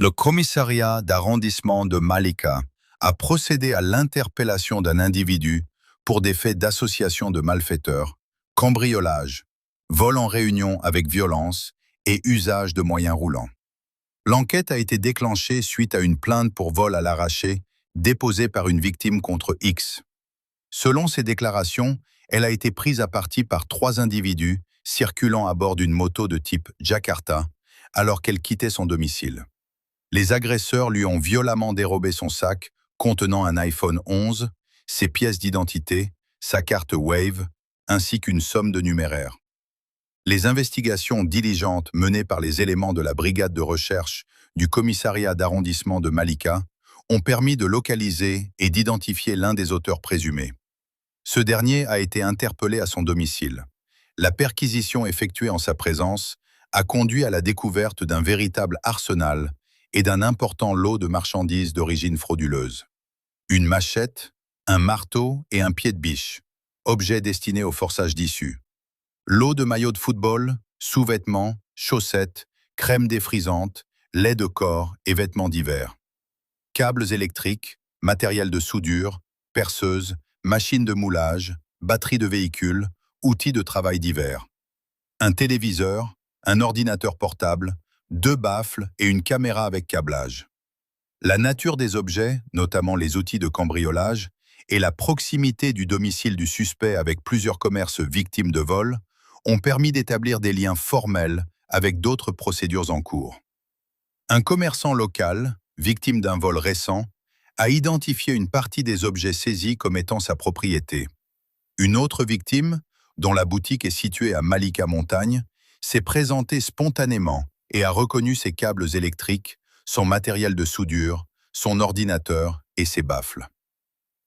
Le commissariat d'arrondissement de Malika a procédé à l'interpellation d'un individu pour des faits d'association de malfaiteurs, cambriolage, vol en réunion avec violence et usage de moyens roulants. L'enquête a été déclenchée suite à une plainte pour vol à l'arraché déposée par une victime contre X. Selon ses déclarations, elle a été prise à partie par 3 individus circulant à bord d'une moto de type Jakarta alors qu'elle quittait son domicile. Les agresseurs lui ont violemment dérobé son sac contenant un iPhone 11, ses pièces d'identité, sa carte Wave, ainsi qu'une somme de numéraires. Les investigations diligentes menées par les éléments de la brigade de recherche du commissariat d'arrondissement de Malika ont permis de localiser et d'identifier l'un des auteurs présumés. Ce dernier a été interpellé à son domicile. La perquisition effectuée en sa présence a conduit à la découverte d'un véritable arsenal et d'un important lot de marchandises d'origine frauduleuse. Une machette, un marteau et un pied de biche, objets destinés au forçage d'issus. Lot de maillots de football, sous-vêtements, chaussettes, crème défrisante, lait de corps et vêtements d'hiver. Câbles électriques, matériel de soudure, perceuses, machines de moulage, batteries de véhicules, outils de travail d'hiver. Un téléviseur, un ordinateur portable, 2 baffles et une caméra avec câblage. La nature des objets, notamment les outils de cambriolage, et la proximité du domicile du suspect avec plusieurs commerces victimes de vol ont permis d'établir des liens formels avec d'autres procédures en cours. Un commerçant local, victime d'un vol récent, a identifié une partie des objets saisis comme étant sa propriété. Une autre victime, dont la boutique est située à Malika Montagne, s'est présentée spontanément et a reconnu ses câbles électriques, son matériel de soudure, son ordinateur et ses baffles.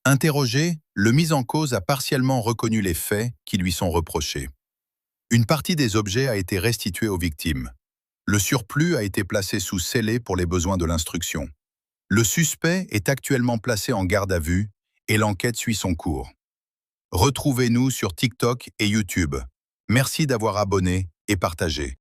Interrogé, le mis en cause a partiellement reconnu les faits qui lui sont reprochés. Une partie des objets a été restituée aux victimes. Le surplus a été placé sous scellé pour les besoins de l'instruction. Le suspect est actuellement placé en garde à vue et l'enquête suit son cours. Retrouvez-nous sur TikTok et YouTube. Merci d'avoir abonné et partagé.